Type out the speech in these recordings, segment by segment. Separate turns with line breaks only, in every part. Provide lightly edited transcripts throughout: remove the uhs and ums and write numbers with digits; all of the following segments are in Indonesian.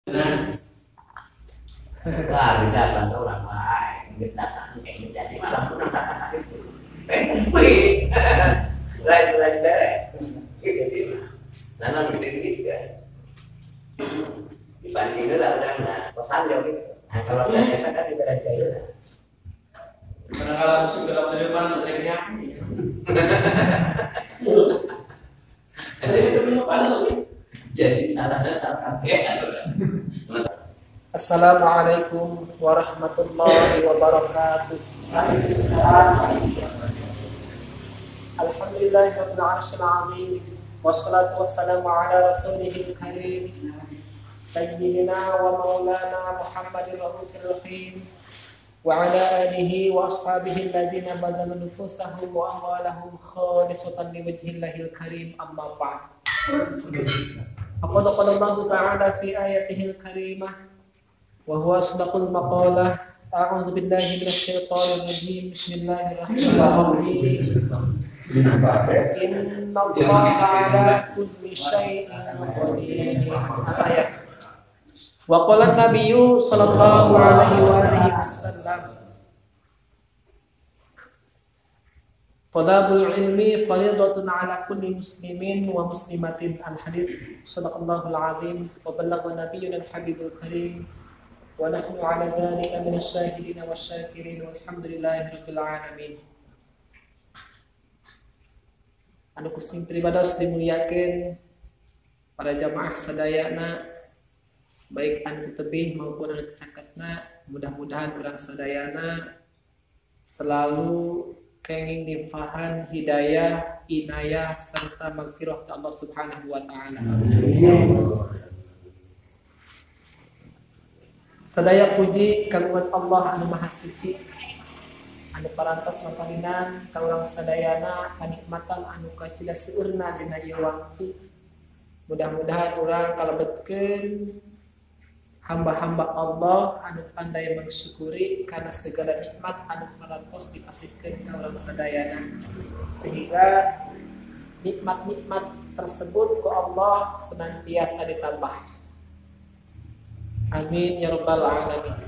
Wah, beda banget orang lain. Kita datang kayak jadi malam pun datang itu. Beli, lain-lain deh. Gitu dia. Nanam gede kan. Dibanding itu lah udah kosan jauh gitu. Nah kalau kita kan di daerah jauh lah.
Karena kalau masuk ke dalam depan seringnya.
Jadi salahnya salah.
Assalamualaikum warahmatullahi wabarakatuh. Alhamdulillahirabbil alamin. Wassalatu wassalamu ala rasulihil karim. Sayyidina wa maulana Muhammadin raufir rahim. Wa ala alihi wa ashabihi alladhina badala nufusahum wa amwalahum khalisatan liwajhillahil karim. Amma ba'd. Qala Allah ta'ala fi ayatihil karimah wa huwa asdaqul maqalah. A'udzu billahi minasy syaithanir rajim. Bismillahirrahmanirrahim. Inna Allaha 'ala kulli syai'in qadir. Ayat. Wa qala an-nabiyyu sallallahu alaihi wasallam, talabul ilmi fardhatun 'ala kulli muslimin wa muslimatin. Al-hadits. Shadaqallahul 'azim wa ballaghana nabiyyuna al-habibul karim. Wa nahnu ala dhalika minas syahidin wasyakirin walhamdulillahi rabbil alamin. Anu kusing pribados dimuliakeun para jamaah sadayana, baik anu tebih maupun anu caketna. Mudah-mudahan urang sadayana selalu kenging limpahan hidayah, inayah serta magfirah ke Allah Subhanahu wa taala. Sadaya puji kagungan Allah anu maha suci, anu parantos maparinan ka urang sadayana kanikmatan anu kacida seueurna dina ieu wangci. Mudah-mudahan urang kalebetkeun hamba-hamba Allah anu pandai mensyukuri karena segala nikmat anu parantos dipasihkeun ka urang sadayana, sehingga nikmat-nikmat tersebut ku Allah senantiasa ditambah. Amin ya rabbal alamin.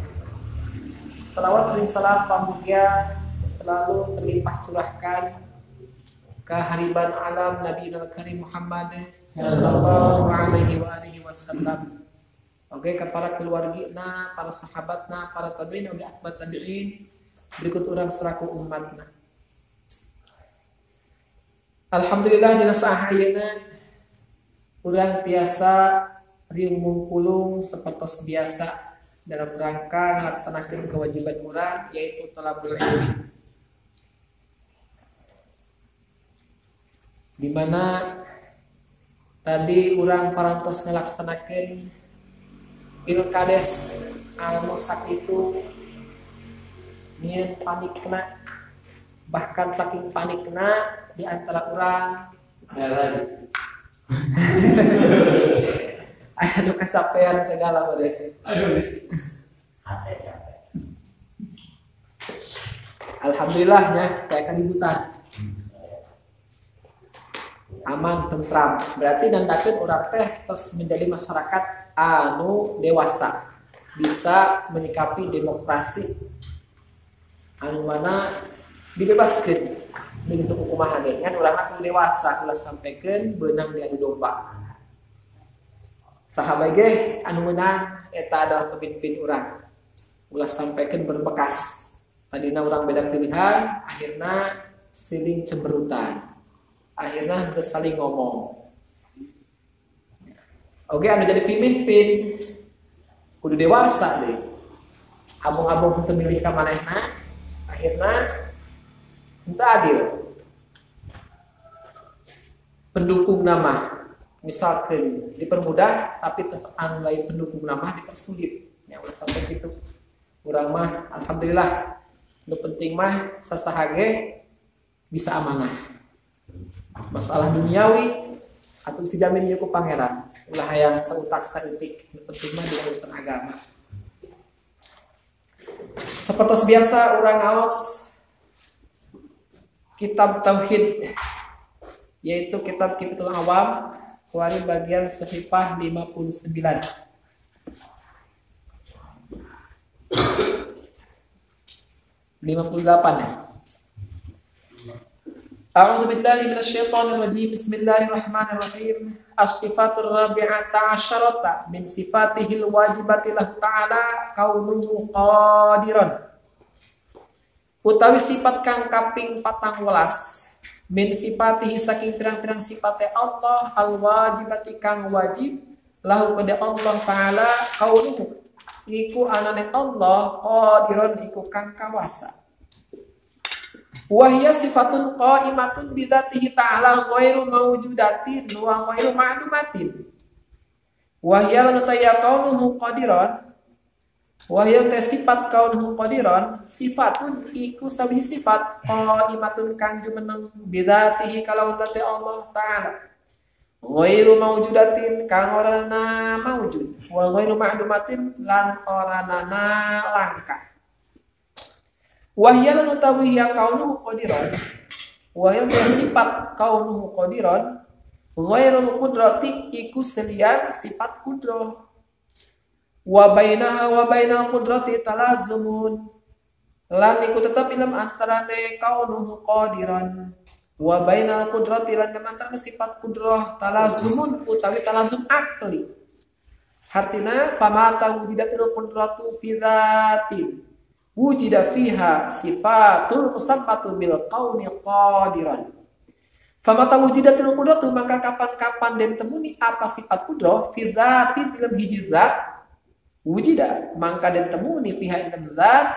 Salawat dan salam pamugia selalu terlimpah curahkan ke hariban alam Nabi Karim Muhammad sallallahu alaihi wasallam. Oke, ke para keluargina, para sahabatna, para tabi'in ugi atba tabi'in, berikut urang selaku umatna. Alhamdulillah dina sahayeuna urang tiasa riung mungkulung seperti biasa dalam rangka melaksanakan kewajiban urang yaitu talabul ilmi, di mana tadi urang parantos melaksanakan pilkades anu sakitu nyeun panikna, bahkan saking panikna di antara urang aduh kecapean segala udah sih. Alhamdulillahnya kayak keributan aman tentram, berarti nandakeun urang teh terus menjadi masyarakat anu dewasa, bisa menyikapi demokrasi anu mana dibebaskeun bentuk hukuman hade ngan urang anu dewasa ulah sampaikeun beunang di adu domba. Sahabat ge anu meunang eta adalah pemimpin urang, ulah sampaikan berbekas. Tadina urang beda pilihan, akhirna siling cemberutan, akhirna geus saling ngomong. Oke, anu jadi pemimpin kudu dewasa deh. Abung-abung teu milih ka manehna, akhirna teu adil. Pendukung nama misalkan dipermudah, tapi anu lain pendukung nama dipersulit. Ya ulah sampai gitu. Urang mah alhamdulillah, nu penting mah sasahage bisa amanah. Masalah duniawi atuh dijamin ieu ku pangeran. Ulah hayang sautak sautik, nu penting mah di urusan agama. Sapertos biasa urang ngaos kitab tauhid, yaitu kitab Kitabul Awam, kuari bagian Sahifah 59. 58 ya. A'udzu billahi minasyaitonir rajim. Bismillahirrahmanirrahim. As-sifatur rabi'ata asyarata min sifatihil wajibati lahu ta'ala kaunuhu qadiran. Utawi sifat kang kaping 14 min sifatihi saking pirang-pirang sifate Allah al wajibati kang wajib lahu pada Allah ta'ala kaunuhu iku anane Allah qadiran iku kang kawasa. Wahya sifatun qaimatun bidzatihi ta'ala ghairu mawjudatin wa ghairu ma'lumatin. Wahya lanutaya kaunuhu qadiran. Wahya sifat kaunuhu qadiran sifatun iku sabi sifat qaimatun kang jumeneng bidzatihi kalau dzati Allah ta'ala. Ghairu mawjudatin kang orana mawjud wa ghairu ma'lumatin lan orana langka. Wahya lan utawi ya kaunuhu qadiran. Wahya sifat kaunuhu qadiran ghairul qudrati iku selian sifat qudrah. Wa bainaha wa bainal qudrati talazumun. Lan iku tetep ilm antarane kaunuhu qadiran wa bainal qudrati lan antara sifat qudrah talazumun utawi talazum akli. Artina famata wujidatul qudratu fi dzatin wujida fiha sifatul musammatu bil qauni qadiran. Famata wujidatul qudratu maka kapan-kapan den temuni apa sifat qudrah fi dzatin dalam hiji zat wujida maka den temuni fiha dalam zat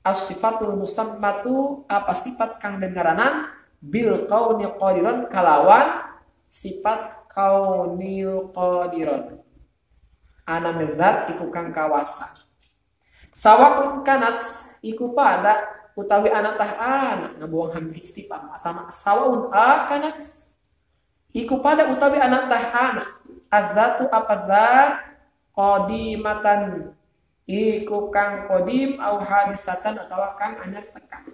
as-sifatul musammatu apa sifat kang dengaranan bil qauni qadiran kalawan sifat qaunil qadiran. Anane zat iku kang kawasa. Sawakun kanat iku pada utawi anak tah anak ngabuang hamil istifham sama sawaun kanat iku pada utawi anak tah anak adzatu apa zat qadimatan iku kang qadim au hadisatan atau kang anyar teka.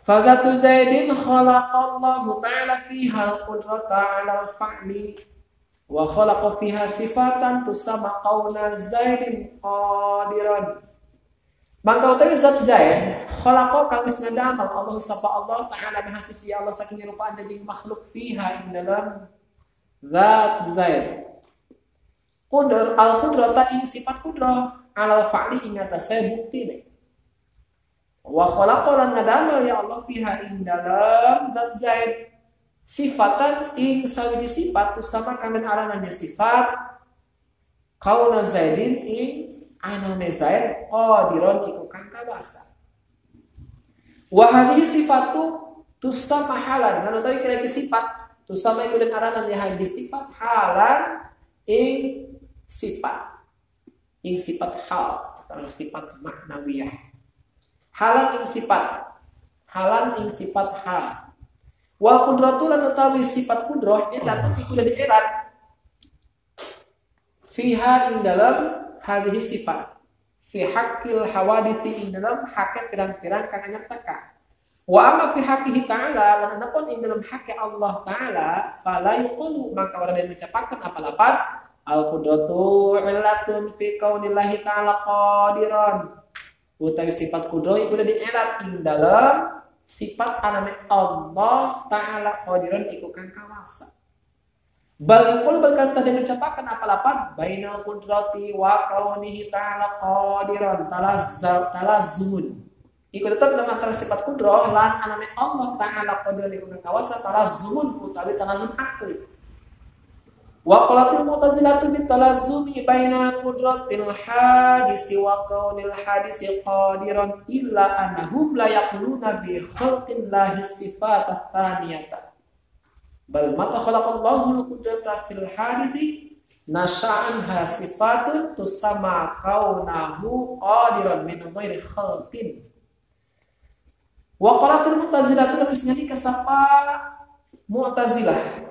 Fadzatu zaidin khalaqallahu ta'ala fiha al-qudrata 'ala al-fa'li wa khalaqa fiha sifatan tusamma qauna zaidin qadiran. Maka utawi zat Zaid khalaqa kang wis ngadamel Allah sapa Allah taala maha suci Allah saking rupaan daging makhluk fiha ing dalam zat Zaid. Qudar al qudrata ing sifat qudrah ala fa'li ing atase buktine. Wa khalaqa lan ngadamel ya Allah fiha ing dalam zat Zaid sifatan ing sawiji sifat sama kamen arananya sifat kauna zaidin ing anane zaid qadiron iku kang kawasa. Wa hadhihi sifatu tusama halan lan utawi kira sifat tusama iku den arananya hadhihi sifat halan ing sifat hal atau sifat maknawiyah. Halan ing sifat hal. Wal qudratu lan utawi sifat qudrah datang iku dari erat fiha ing dalam hadhihi sifat fi haqqil hawadithi ing dalam hak pirang-pirang kang nyataka wa amma fi haqqihi ta'ala lan anapun ing dalam hak Allah taala fala yuqulu maka ora den ucapaken apa lapat al qudratu illatun fi kaunillahi ta'ala qadiran utawi sifat qudrah iku dari erat ing dalam sifat anane Allah ta'ala qadiran iku kang kawasa. Balkul berkata dan ucapakan apa lapan bainal qudrati wa kaunihi ta'ala qadiran talazumun. Iku tetap dalam antara sifat qudrah lan anane Allah ta'ala qadiran iku kang kawasa talazumun utawi talazum akli. Wa qalatil mu'tazilatu bit talazumi baina qudratil hadisi wa kaunil hadisi qadiran illa annahum la yaquluna bi khalqillahi sifat ats-tsaniyata bal mata khalaqallahu al-qudrata fil hadisi nasa'anha sifatun tusamma kaunahu qadiran min ghairi khalqin. Wa qalatil mu'tazilatu lebih kasapa mu'tazilah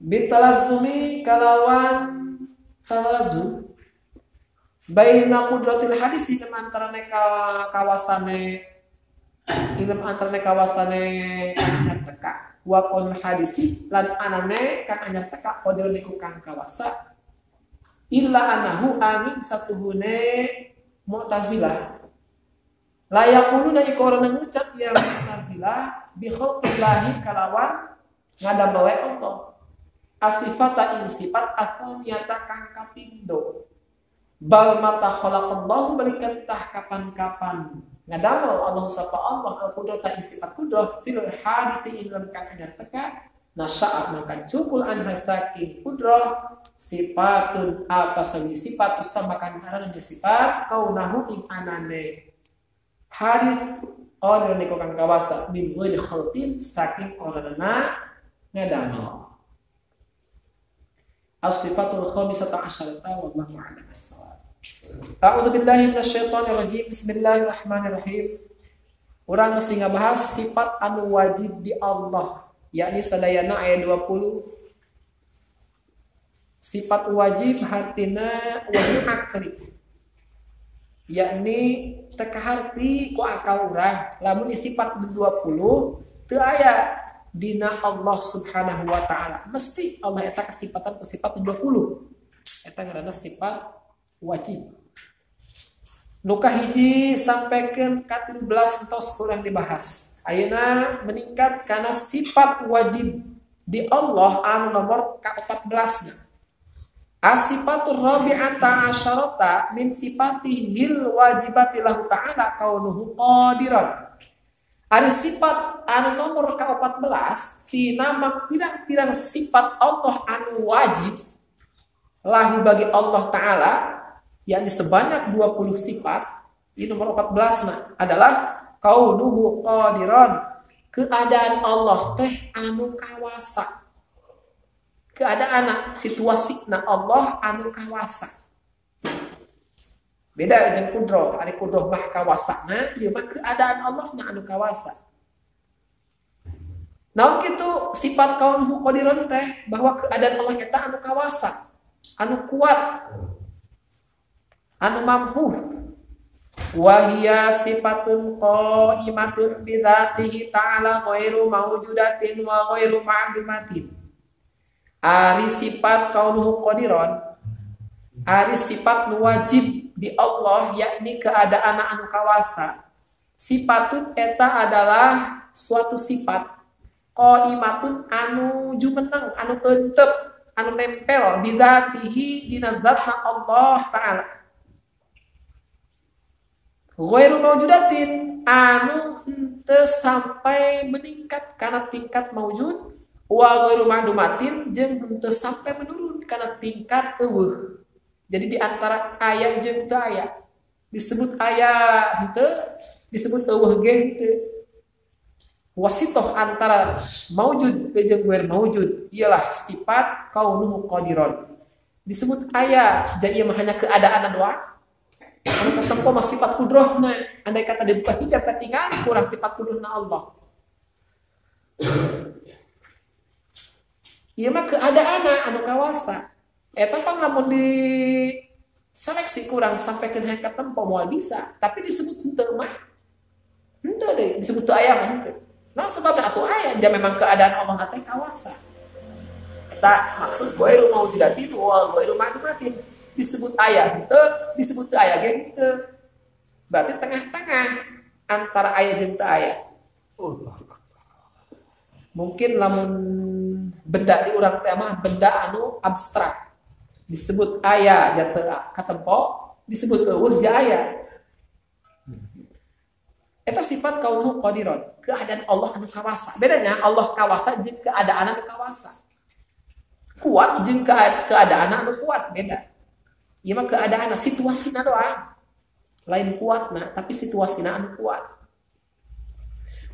bitalazumi kalawan talazum baina qudratil hadis ing antarane kawasane anyar teka wa qul hadisi lan anane kang anyar teka qadir niku kang kawasa illa anahu angin satuhune Mu'tazilah. La yaquluna iqorana ngucap ya Mu'tazilah bi khalqillahi kalawan ngadamel Allah. Asifata ing sifat atsaniyata kang kapindo. Bal mata khalaqallahu balikan tah kapan-kapan ngadamel Allah sapa Allah al-qudrata ing sifat qudrah fil hadithi ing kang anyar teka nasa'at maka cukul an hasakin qudrah sifatun atasawi sifat samakan karana sifat kaunahu ing anane hadith order niko kang kawasa min ghairi khalqin saking orana ngadamel. As-sifatul khamisata asyarata wallahu a'lam as-shawab. A'udzu billahi minasyaitonir rajim. Bismillahirrahmanirrahim. Urang mesti ngabahas sifat anu wajib di Allah, yakni sadayana ayat 20. Sifat wajib hartina wajib akli. Yakni teka harti ku akal urang. Lamun sifat 20 teu aya dina Allah subhanahu wa ta'ala. Mesti Allah eta kesifatan 20. Eta ngaranna sifat wajib. Nuka hiji sampaikan ka 13 entos kurang dibahas. Ayeuna meningkat karena sifat wajib di Allah anu nomor ka-14 na. As-sifatur rabi'ata asyarata min sifatihil wajibati lahu ta'ala kaunuhu qadiran. Ada sifat anu nomor ke-14 tina pirang-pirang sifat Allah anu wajib lahu bagi Allah Ta'ala, yakni sebanyak 20 sifat. Di nomor 14 na adalah kaunuhu qadiran, keadaan Allah teh anu kawasa. Keadaan situasina Allah anu kawasa. Beda jeung kudroh, ari kudroh mah kawasana, ieu mah keadaan Allah na anu kawasa. Naon kitu sifat kaunuhu qadiran teh bahwa keadaan Allah eta anu kawasa, anu kuat, anu mampu. Wa hiya sifatun qaimatun bi dzatihi ta'ala ghairu mawjudatin wa ghairu ma'dumatin. Ari sifat kaunuhu qadiran, ari sifat nu wajib di Allah, yakni keadaan anu kawasa. Sifatun eta adalah suatu sifat qaimatun anu jumeneng, anu euteup, anu nempel bidzatihi dina zatna Allah Ta'ala. Ghairu mawjudatin anu henteu sampai meningkat kana tingkat maujud, wa ghairu ma'dumatin jeung henteu sampai menurun kana tingkat eueuh. Jadi di antara aya jeung teu aya. Disebut aya henteu, disebut eueuh ge henteu. Wasitoh antara maujud jeung ghair maujud ialah sifat kaunuhu qadiran. Disebut aya, jadi ieu mah hanya keadaan doang. Anu kasempo mah sifat kudrohna. Andai kata dibuka hijab katingan kurang sifat kudrohna Allah. Ieu mah keadaan anu kawasa. Eta pan lamun di seleksi kurang sampai ke hengkat tempo moal bisa, tapi disebut henteu mah. Henteu deui, disebut teu aya mah henteu. Nah sebabna atuh aya ja memang keadaan Allah teh kawasa. Eta maksud ghairu mawjudatin wa ghairu ma'dumatin. Disebut aya henteu, disebut teu aya ge henteu. Berarti tengah-tengah antara aya jeung teu aya. Mungkin lamun benda di urang teh mah benda anu abstrak. Disebut aya jatuh katempo, disebut eueuh ja aya. Eta sifat kaunuhu qadiran, keadaan Allah anu kawasa. Bedanya Allah kawasa jeung keadaan anu kawasa. Kuat jeung keadaan anu kuat beda. Ieu mah keadaan situasina doang. Lain kuatna, tapi situasina anu kuat.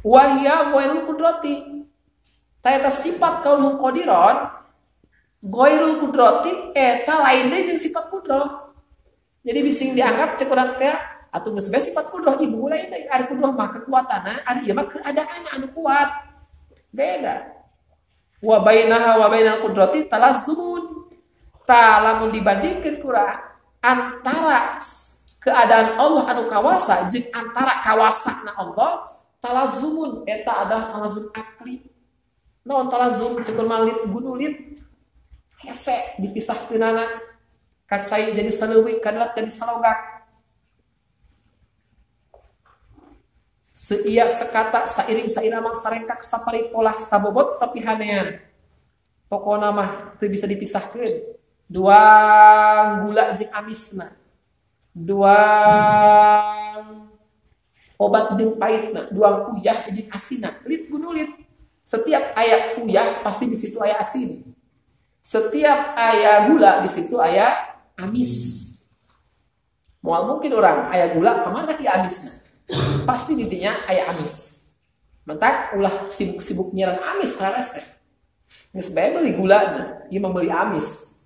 Wa hiya ghairul qudrati. Ta eta sifat kaunuhu qadiran ghairul qudrati eta lain deui jeung sifat qudrah. Jadi bising dianggap cek urang teh atuh geus bae sifat qudrah ibu lain deui. Ari qudrah mah kekuatanna, ari ieu mah keadaan anu kuat. Beda. Wa bainaha wa bainal qudrati talazzumun. Ta lamun dibandingkeun kurang antara keadaan Allah anu kawasa jeung antara kawasana Allah, talazzumun eta adalah talazum akli. Naon talazum cekel malit gunulit hese dipisahkeunana kacai jadi saleuwih kadalat jadi salogak. Seiya sekata sairing sairama sarengkak sapari polah sabobot sapihanean. Pokona mah teu bisa dipisahkeun. Dua gula jeung amisna. Dua obat jeung pahitna, dua kuyah jeung asina. Lit gunulit. Setiap aya kuyah pasti di situ aya asin. Setiap aya gula di situ aya amis. Moal mungkin orang aya gula kemana ki amisna? Pasti di dinya aya amis. Mentak ulah sibuk-sibuk nyerang amis hares teh. Geus bae beli gulana, ieu mah beli amis.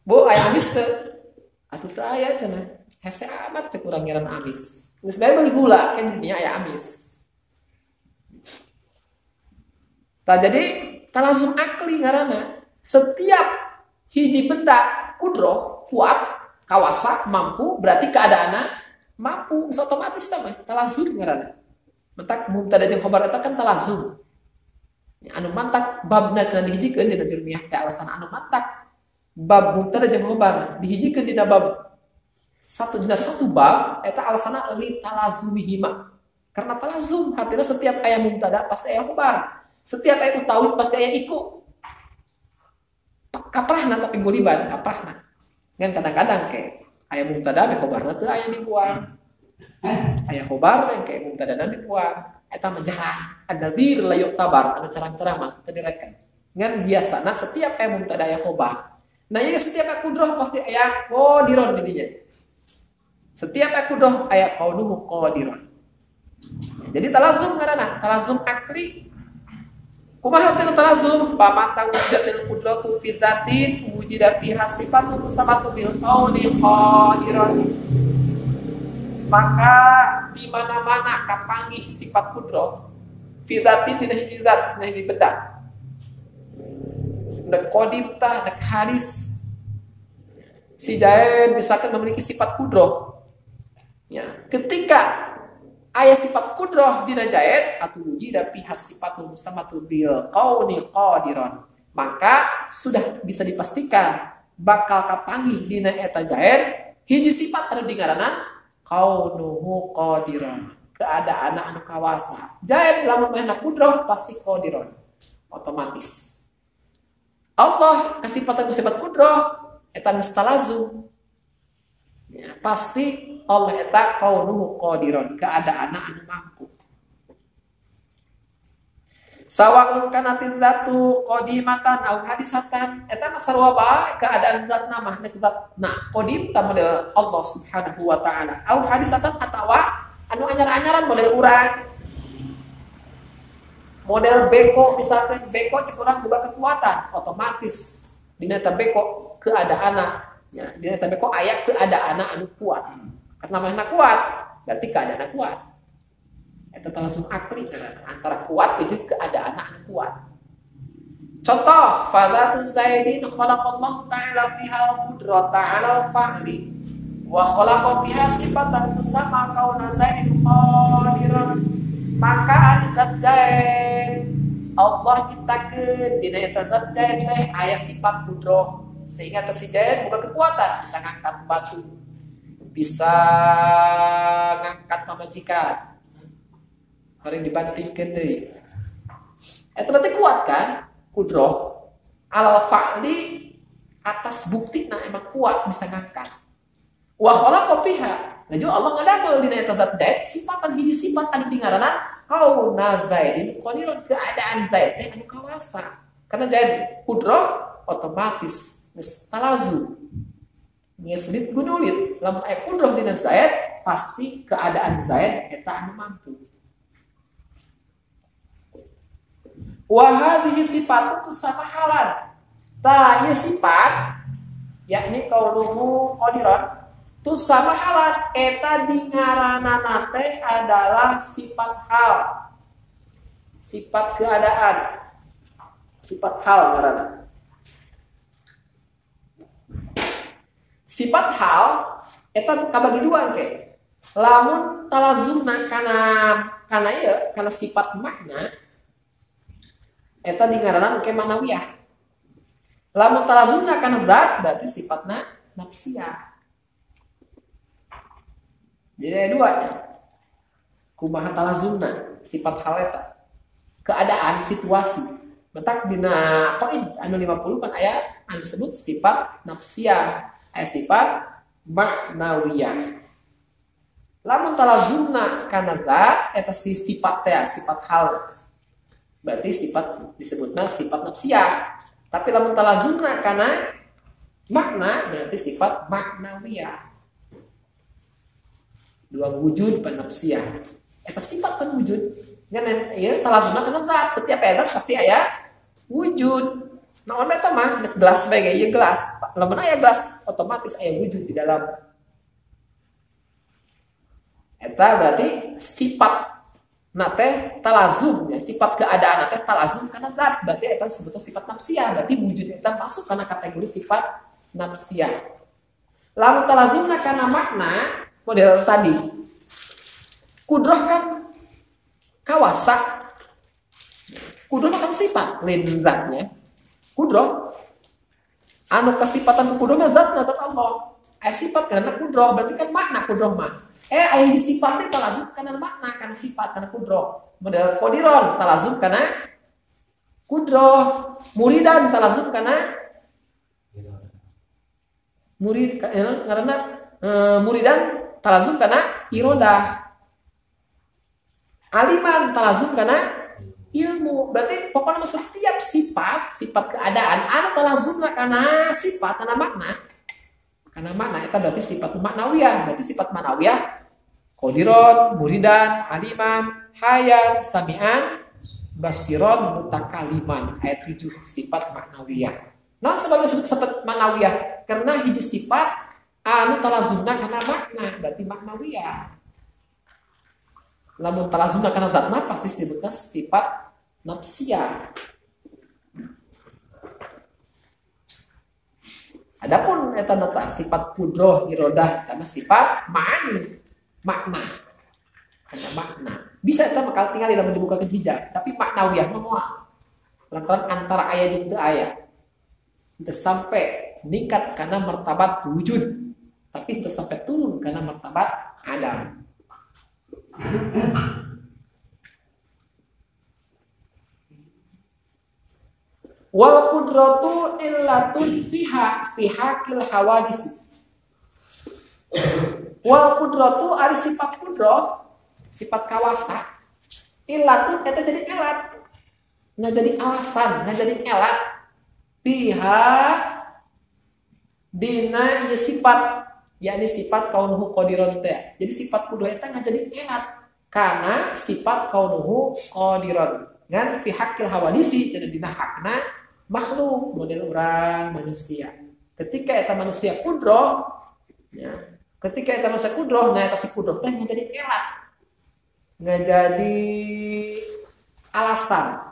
Bu aya amis teh. Atuh teu aya cenah. Hese amat cek urang nyerang amis. Geus bae beli gula kan di dinya aya amis. Tah jadi talazum akli ngaranna. Setiap hiji benda kudroh kuat, kawasa, mampu berarti keadaanna mampu, otomatis tah talazum ngaranna. Mentak mubtada jeung khabar eta kan talazum. Anu mantak babna cenah dihijikeun dina ilmiah teh alasan anu mantak bab mubtada jeung khabar dihijikeun dina bab satu bab eta alasanna li talazumihima. Karena talazum artinya setiap aya mubtada pasti aya khabar. Setiap aya tauhid pasti aya iku. Kaprahna tapi guliban kaprahna. Ngan kadang-kadang ke aya mubtada be khabarna teu aya dibuang. Aya khabar yang kayak mubtadana dibuang. Eta mah jarang. Adzabir la yu'tabar anu carang-carang mah teu direken. Ngan biasana setiap aya mubtada aya khabar. Nah, ieu setiap aya kudroh pasti aya qadiron di dinya. Setiap aya kudroh aya qaunuhu qadiron. Jadi talazum ngaranna, talazum akli. Kumaha teh talazum? Pamata wujudatil qudratu fi dzatin wujida fiha sifatun musamatu bil qauli qadiron. Maka di mana-mana kapanggih sifat kudroh fi dzatin dina hiji zat, dina hiji benda. Nek qadim tah nek haris. Si Jaid misalkan memiliki sifat kudroh. Ya, ketika aya sifat kudroh dina Jaid atau wujida fiha sifatun musamatu bil qauli qadiron. Maka sudah bisa dipastikan bakal kapanggih dina eta Jaid hiji sifat anu dingaranna kaunuhu qadiron, keadaan anu kawasa. Jaid lamun mehna kudroh pasti qadiron, otomatis. Allah kasifatan sifat kudroh eta geus talazum. Ya, pasti Allah eta kaunuhu qadiron, keadaan anu mampu. Sawa'un kanatin zatu qadimatan au hadisatan, eta mah sarua bae keadaan zatna mah nek zatna qadim tah model Allah Subhanahu wa taala. Au hadisatan atawa anu anyar-anyaran model urang. Model beko misalkan beko cek urang boga kekuatan, otomatis dina eta beko keadaanna ya, dina eta beko aya keadaanna anu kuat. Karena mana kuat berarti keadaanna kuat. Eta talazum akli antara kuat jeung keadaan anu kuat. Contoh, fadzatu zaidin khalaqallahu ta'ala fiha qudrata 'ala fa'li wa khalaqa fiha sifatan tusamma kauna zaidin qadiran. Maka zat Zaid Allah ciptakeun dina eta zat Zaid teh aya sifat kudroh sehingga teh si Zaid boga kekuatan bisa ngangkat batu, bisa ngangkat pamajikan. Orang dibandingkan deui. Eta berarti kuat kan? Kudroh. Alal fa'li atas bukti nah emang kuat bisa ngangkat. Wa khalaqa fiha. Laju Allah ngadamel dina eta zat Zaid sifatan hiji sifat anu dingaranna kauna Zaidin qadiron, keadaan Zaid teh anu kawasa. Karena Zaid kudroh otomatis geus talazum. Geus lit gunulit. Lamun aya kudroh dina Zaid pasti keadaan Zaid eta anu mampu. Wahadhihi sifat itu sama halan. Tah ieu sifat yakni kaunuhu qadiran tu sama halan eta dingaranana teh adalah sifat hal. Sifat keadaan. Sifat hal ngaranna. Sifat hal eta kabagi dua ke. Lamun talazumna kana ieu kana sifat makna eta dingaranna ke manawiyah. Lamun talazumna kana zat berarti sifatna nafsiyah. Jadi ada dua. kumaha talazumna sifat hal eta keadaan situasi letak dina poin anu 50 kan aya anu disebut sifat nafsiyah aya sifat ma'nawiyah. Lamun talazumna kana zat eta si sifat teh sifat hal berarti sifat disebutna sifat nafsiyah. Tapi lamun talazumna kana makna berarti sifat maknawiyah. Dua wujud penafsiyah. Eta sifat kan wujud. Ngan ieu talazumna kana zat, setiap eta pasti aya wujud. Naon eta mah gelas bae ieu gelas. Lamun aya gelas otomatis aya wujud di dalam. Eta berarti sifat nate talazum ya, sifat keadaan nate talazum kana zat, berarti eta disebutna sifat nafsiyah, berarti wujud eta masuk kana kategori sifat nafsiyah. Lalu talazumna kana makna model tadi. Kudroh kan kawasa. Kudroh kan sifat lain zatnya. Kudroh anu kasifatan kudroh zat Allah. Sifat karena kudroh berarti kan makna kudroh mah. Aya di sifatnya talazum karena makna karena sifat karena kudroh. Model qadiron talazum karena kudroh. Muridan talazum karena murid karena muridan talazum karena irodah. Aliman talazum karena ilmu. Berarti pokoknya setiap sifat keadaan anu talazumna karena sifat karena makna. Karena makna itu berarti sifat maknawiyah. Berarti sifat maknawiyah qadiron, muridan, aliman, hayan, sami'an, basiron, mutakaliman. Ayat 7 sifat maknawiyah. Nah sebabnya disebut sifat maknawiyah karena hiji sifat anu talazumna karena makna, berarti maknawiyah. Lamun talazumna karena zat mah pasti disebutna sifat nafsiyah. Adapun eta nata sifat kudroh irodah karena sifat ma'ani makna. Karena makna. Bisa eta bakal tinggal dalam dibukakeun hijab, tapi maknawiyah mah moal. Lantaran antara aya jeung teu aya. Itu sampai meningkat karena martabat wujud, tapi itu sampai turun karena martabat adam. Wal qudratu illatun fiha fihakil hawadis. Wal qudratu ari sifat kudroh, sifat kawasa. Illatun eta jadi elat. Nggak jadi alasan, nggak jadi elat. Fiha dina ieu sifat, yakni sifat kaunuhu qadiron teh. Jadi sifat kudroh eta nggak jadi elat karena sifat kaunuhu qadiron. Ngan fihakil hawadisi jadi dina hakna makhluk model orang manusia. Ketika eta manusia kudroh, ya, ketika eta manusia kudroh, nah eta si kudroh teh nggak jadi elat, nggak jadi alasan,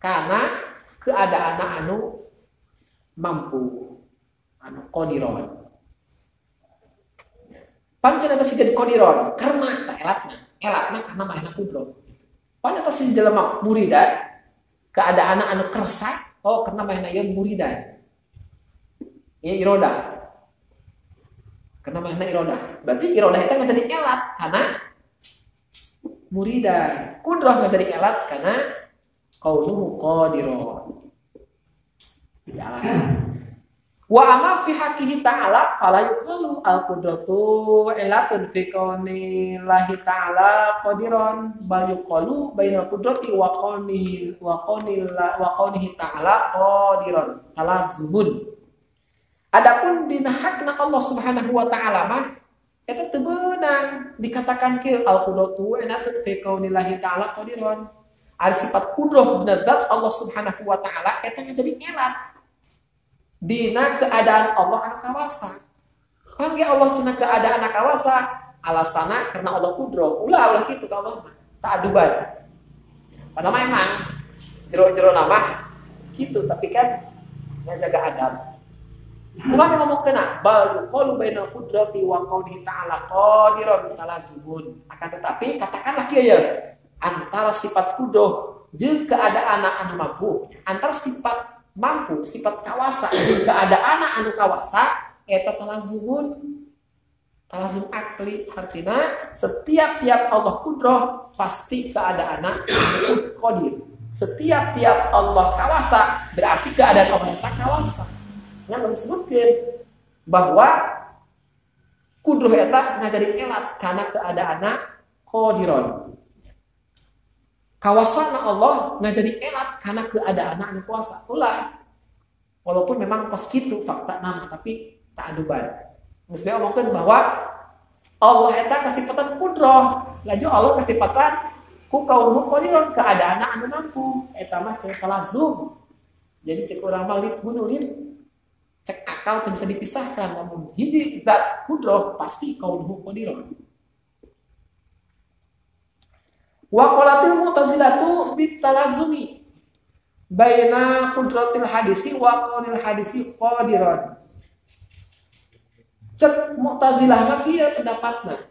karena keadaan anu mampu, anu qadiron. Pancen eta si jadi qadiron karena tak elatna karena mahna kudroh. Pancen eta si jelema muridan keadaan anu kersa. Oh, karena mainnya ieu muridan. Ya irodah. Karena mainnya irodah. Berarti irodah itu nggak jadi elat karena muridan. Kudroh nggak jadi elat karena qauluhu qadiron. Jalan. Wa amma fi haqqihi ta'ala fala yuqalu al-qudratu ilatun fi kaunillahi ta'ala qadiran bal yuqalu bainal qudrati wa qawnihi ta'ala qadiran talazmun. Adapun dina hakna Allah Subhanahu wa ta'ala mah eta teu beunang dikatakan ke al-qudratu ilatun fi kaunillahi ta'ala qadiran. Ari sifat kudroh bener zat Allah Subhanahu wa ta'ala eta jadi elat dina keadaan Allah anu kawasa. Panggil Allah cenah keadaan anu kawasa, alasana karena Allah kudroh. Ulah kitu ka Allah tak aduban. Padahal memang jero-jero nama gitu, tapi kan ngajaga adab. Kumaha ngomong kena bal qalu bainal qudrati wa qawlihi ta'ala qadiran talazmun. Akan tetapi katakanlah kieu ya, antara sifat kudroh jeung keadaan anu mampu, antara sifat mampu, sifat kawasa, keadaan anu kawasa eta talazum Talazum akli artinya setiap Allah kudroh pasti keadaannya qadir. Setiap Allah kawasa berarti keadaan Allah tak kawasa. Yang disebutkan bahwa kudroh eta ngajari elat karena keadaannya qadiron. Kawasana Allah ngajari elat karena keadaannya anu kuasa. Ulah. Walaupun memang pas gitu fakta nama tapi tak aduban. Misalnya omongkan bahwa Allah eta kasifatan kudroh, laju Allah kasifatan ku kaum qadiron keadaan anu mampu. Eta mah cek lazum. Jadi cek urang mah gunulin cek akal teu bisa dipisahkan, namun hiji zat kudroh pasti kaum qadiron. Wa qalatil mu'tazilatu bitalazumi baina qudratil hadisi wa qaulil hadisi qadiron. Cek Mu'tazilah mah kieu pendapatna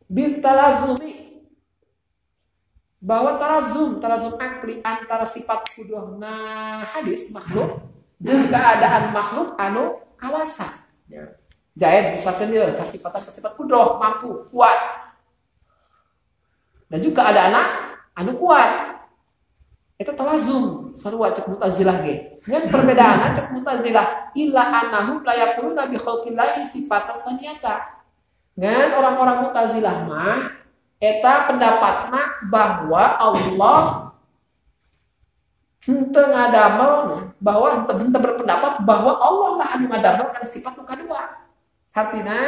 bitalazumi bahwa talazum akli antara sifat kuduhna hadis makhluk jeung keadaan makhluk anu kawasa. Ya. Jaid misalkan dia kasifat kuduh mampu kuat. Dan juga ada anak anu kuat. Itu talazum sarua cek Mu'tazilah ge. Ngan perbedaanna cek Mu'tazilah illa annahum la yaquluna bi khalqillahi sifatan saniyata. Ngan orang-orang Mu'tazilah mah eta pendapatna bahwa Allah henteu ngadamelna, bahwa henteu berpendapat bahwa Allah lah anu ngadamel kana sifat nu kadua. Artina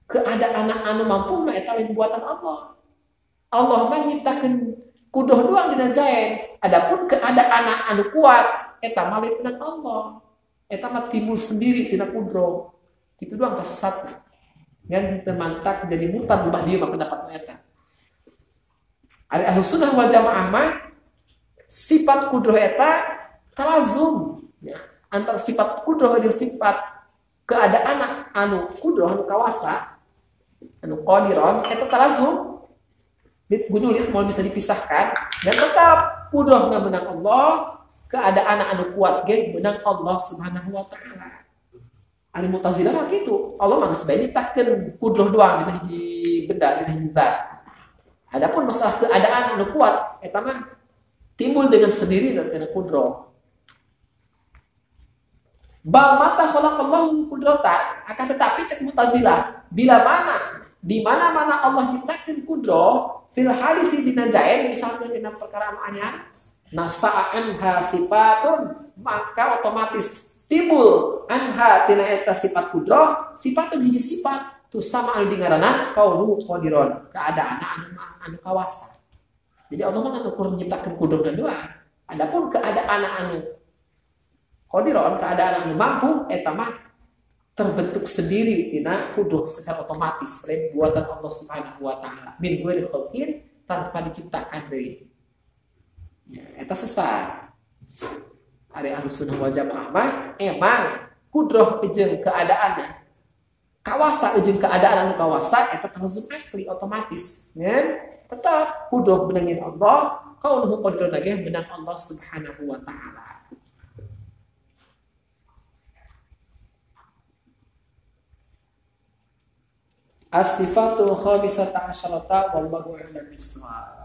keadaan anu mampu mah eta lain buatan Allah. Allah mah nyiptakeun kuduh doang dina zain. Adapun keadaan anu kuat eta mah lain Allah. Eta mah timbul sendiri tina kudroh. Itu doang tersesatna. Ngan teu mantak jadi mutan ubah dia mah pendapat eta. Ari Ahlussunnah wal Jamaah mah sifat kudroh eta talazum ya. Antara sifat kudroh jeung sifat keadaan anu kudroh anu kawasa anu qadiron eta talazum gunulit mau bisa dipisahkan dan tetap kudrohna menang Allah, keadaan anu kuat ge menang Allah Subhanahu wa taala. Ari Mu'tazilah mah gitu. Allah mah geus bae nyiptakeun kudroh doang dina hiji benda dina hiji zat. Adapun masalah keadaan anu kuat eta mah timbul dengan sendiri dari kudroh. Bal mata khalaqallahu qudratan, akan tetapi cek Mu'tazilah bila mana di mana-mana Allah nyiptakeun kudroh fil hadisi dina jain misalkan dina perkara anyar nasa'an hasifatun maka otomatis timbul anha tina eta sifat kudroh sifatun hiji sifat tu sama anu dingarana qaulu qadiron keadaan anu kawasa. Jadi Allah mah ukur menciptakan kudroh dan doa. Adapun keadaan anu qadiron keadaan anu mampu eta mah terbentuk sendiri tina kudroh secara otomatis lain buatan Allah Subhanahu wa taala min ghairi khalqin tanpa diciptakan deui. Ya, eta sesat. Ari Ahlussunnah wal Jamaah mah emang kudroh jeung keadaannya kawasa jeung keadaan anu kawasa eta talazum asli otomatis ngan tetap kudroh benangin Allah kaunuhu qadirun lagi benang Allah Subhanahu wa taala. As-sifatu khamisata asyarata wallahu a'lam bissawab.